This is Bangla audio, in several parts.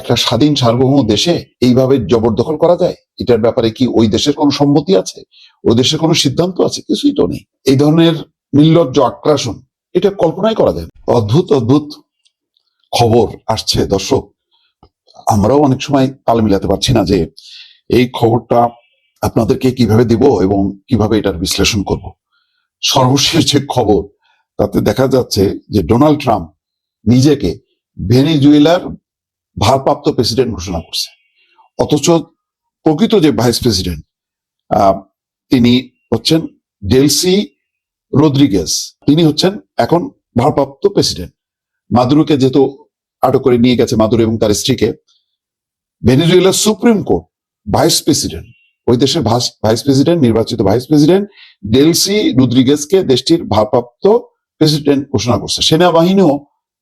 একটা স্বাধীন সার্বভৌম দেশে এইভাবে জবরদখল করা যায়? এটার ব্যাপারে কি ওই দেশের কোনো সম্মতি আছে? ওই দেশের কোনো সিদ্ধান্ত আছে? কিছুই তো নেই। এই ধরনের নির্লজ্জ আগ্রাসন এটা কল্পনাই করা যায় না। অদ্ভুত অদ্ভুত খবর আসছে দর্শক, আমরাও অনেক সময় তাল মিলাতে পারছি না যে এই খবরটা আপনাদেরকে কিভাবে দিব এবং কিভাবে এটার বিশ্লেষণ করব। সর্বশেষ যে খবর তাতে দেখা যাচ্ছে যে ডোনাল্ড ট্রাম্প নিজেকে ভেনেজুয়েলার ভারপ্রাপ্ত প্রেসিডেন্ট ঘোষণা করছে, অথচ প্রকৃত যে ভাইস প্রেসিডেন্ট তিনি হচ্ছেন ডেলসি রদ্রিগেজ, তিনি হচ্ছেন এখন ভারপ্রাপ্ত প্রেসিডেন্ট। মাদুরোকে যেহেতু আটক করে নিয়ে গেছে, মাদুরো এবং তার স্ত্রীকে, ভেনেজুয়েলার সুপ্রিম কোর্ট ভাইস প্রেসিডেন্ট, ওই দেশের ভাইস প্রেসিডেন্ট, নির্বাচিত ভাইস প্রেসিডেন্ট ডেলসি রদ্রিগেজকে দেশটির ভারপ্রাপ্ত প্রেসিডেন্ট ঘোষণা করছে। সেনাবাহিনীও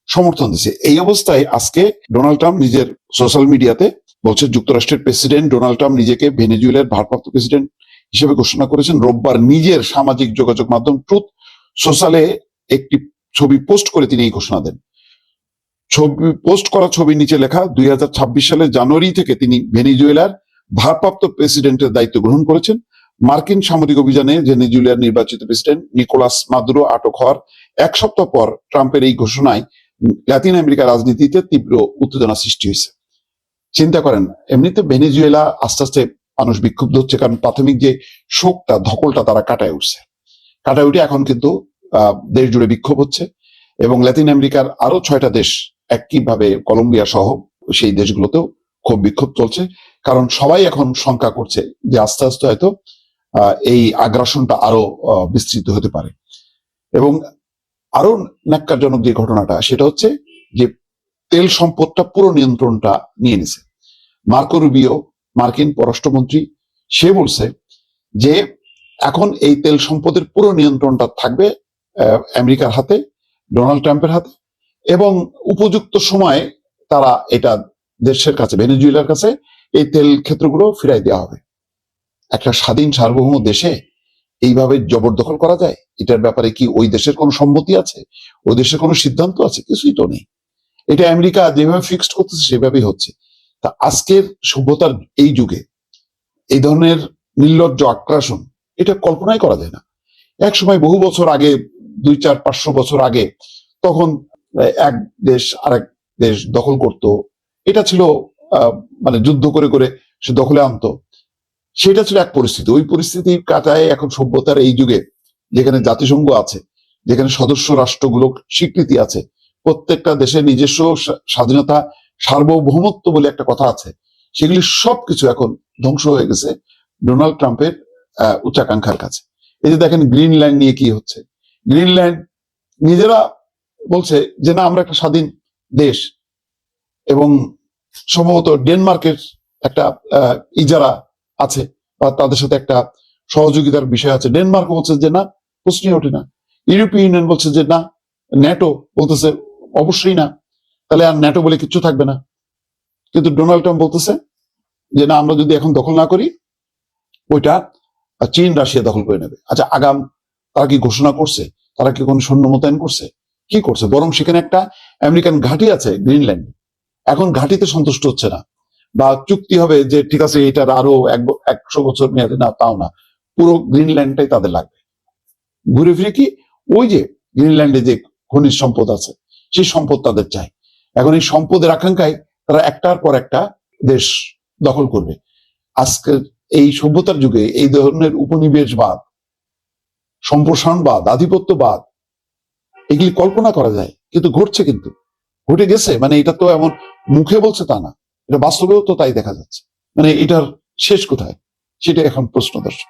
সমর্থন দিচ্ছে। এই অবস্থায় আজকে ডোনাল্ড ট্রাম্প নিজের সোশ্যাল মিডিয়াতে বলছে যুক্তরাষ্ট্রের প্রেসিডেন্ট ডোনাল্ড ট্রাম্প নিজেকে ভেনেজুয়েলার ভারপ্রাপ্ত প্রেসিডেন্ট হিসেবে ঘোষণা করেছেন। রোববার নিজের সামাজিক যোগাযোগ মাধ্যম ট্রুথ সোশ্যালে একটি ছবি পোস্ট করে তিনি এই ঘোষণা দেন। ছবি পোস্ট করা ছবির নিচে লেখা 2026 সালের জানুয়ারি থেকে তিনি ভেনেজুয়েলার ভারপ্রাপ্ত প্রেসিডেন্টের দায়িত্ব গ্রহণ করেছেন। মার্কিন সামরিক অভিযানে ভেনেজুয়েলার নির্বাচিত প্রেসিডেন্ট নিকোলাস মাদুরো আটক হওয়ার এক সপ্তাহ পর ট্রাম্পের এই ঘোষণায় লাতিন আমেরিকার রাজনীতিতে তীব্র উত্তেজনা সৃষ্টি হয়েছে। চিন্তা করেন, এমনিতে ভেনেজুয়েলা আস্তে আস্তে মানুষ বিক্ষুব্ধ হচ্ছে, কারণ প্রাথমিক যে শোকটা ধকলটা তারা কাটায় উঠে এখন কিন্তু দেশ জুড়ে বিক্ষোভ হচ্ছে এবং লাতিন আমেরিকার আরো 6টা দেশ একইভাবে, কলম্বিয়া সহ সেই দেশগুলোতেও খুব বিক্ষোভ চলছে। কারণ সবাই এখন শঙ্কা করছে যে আস্তে আস্তে হয়তো এই আগ্রাসনটা আরো বিস্তৃত হতে পারে। এবং আরো ন্যাক্কারজনক যে ঘটনাটা সেটা হচ্ছে যে তেল সম্পদটা পুরো নিয়ন্ত্রণটা নিয়ে নিছে মার্কো রুবিও, মার্কিন পররাষ্ট্রমন্ত্রী। সে বলছে যে এখন এই তেল সম্পদের পুরো নিয়ন্ত্রণটা থাকবে আমেরিকার হাতে, ডোনাল্ড ট্রাম্পের হাতে, এবং উপযুক্ত সময়ে তারা এটা দেশের কাছে, ভেনেজুয়েলার কাছে এই তেল ক্ষেত্রগুলো ফিরাই দেওয়া হবে। একটা স্বাধীন সার্বভৌম দেশে এইভাবে জবরদখল করা যায়? এটার ব্যাপারে কি ওই দেশের কোনো সম্মতি আছে? ওই দেশের কোনো সিদ্ধান্ত আছে? কিছুই তো নেই। এটা আমেরিকা যেভাবে ফিক্সড করতেছে সেভাবেই হচ্ছে। তা আজকের সভ্যতার এই যুগে এই ধরনের নির্লজ্জ আগ্রাসন এটা কল্পনাই করা যায় না। এক সময় বহু বছর আগে, 200-400-500 বছর আগে, তখন এক দেশ আরেক দেশ দখল করত, এটা ছিল মানে যুদ্ধ করে করে সে দখলে আনতো, সেটা ছিল এক পরিস্থিতি। ওই পরিস্থিতি কাটায় এখন সভ্যতার এই যুগে, যেখানে জাতিসংঘ আছে, যেখানে সদস্য রাষ্ট্রগুলো স্বীকৃতি আছে, প্রত্যেকটা দেশের নিজস্ব স্বাধীনতা, সার্বভৌমত্ব বলে একটা কথা আছে, সেগুলি সবকিছু এখন ধ্বংস হয়ে গেছে ডোনাল্ড ট্রাম্পের উচ্চাকাঙ্ক্ষার কাছে। এই যে দেখেন গ্রিনল্যান্ড নিয়ে কি হচ্ছে। গ্রিনল্যান্ড নিজেরা বলছে যে না, আমরা একটা স্বাধীন দেশ, এবং সম্ভবত ডেনমার্কের একটা ইজারা আছে বা তাদের সাথে একটা সহযোগিতার বিষয় আছে। ডেনমার্ক বলছে যে না, প্রশ্নই ওঠে না। ইউরোপীয় ইউনিয়ন বলছে যে না, ন্যাটো বলতেছে অবশ্যই না, তাহলে আর ন্যাটো বলে কিচ্ছু থাকবে না। কিন্তু ডোনাল্ড ট্রাম্প বলতেছে যে না, আমরা যদি এখন দখল না করি ওইটা চীন রাশিয়া দখল করে নেবে। আচ্ছা, আগাম তারা কি ঘোষণা করছে? তারা কি কোনো সৈন্য মোতায়েন করছে? কি করছে? বরং সেখানে একটা আমেরিকান ঘাঁটি আছে গ্রিনল্যান্ডে, এখন ঘাঁটিতে সন্তুষ্ট হচ্ছে না, বা চুক্তি হবে যে ঠিক আছে এটার আরো 100 বছর মেয়াদে, না, তাও না, পুরো গ্রিনল্যান্ডটাই তাদের লাগবে। ঘুরে ফিরে কি ওই যে গ্রিনল্যান্ডে যে খনিজ সম্পদ আছে সেই সম্পদ তাদের চাই। এখন এই সম্পদের আকাঙ্ক্ষায় তারা একটার পর একটা দেশ দখল করবে। আজকের এই সভ্যতার যুগে এই ধরনের উপনিবেশবাদ, সম্প্রসারণবাদ, আধিপত্যবাদ, এগুলি কল্পনা করা যায়, কিন্তু ঘটছে, কিন্তু ঘটে গেছে। মানে এটা তো এমন মুখে বলছে তা না, এটা বাস্তবেও তো তাই দেখা যাচ্ছে। মানে এটার শেষ কোথায় সেটা এখন প্রশ্ন, দর্শক।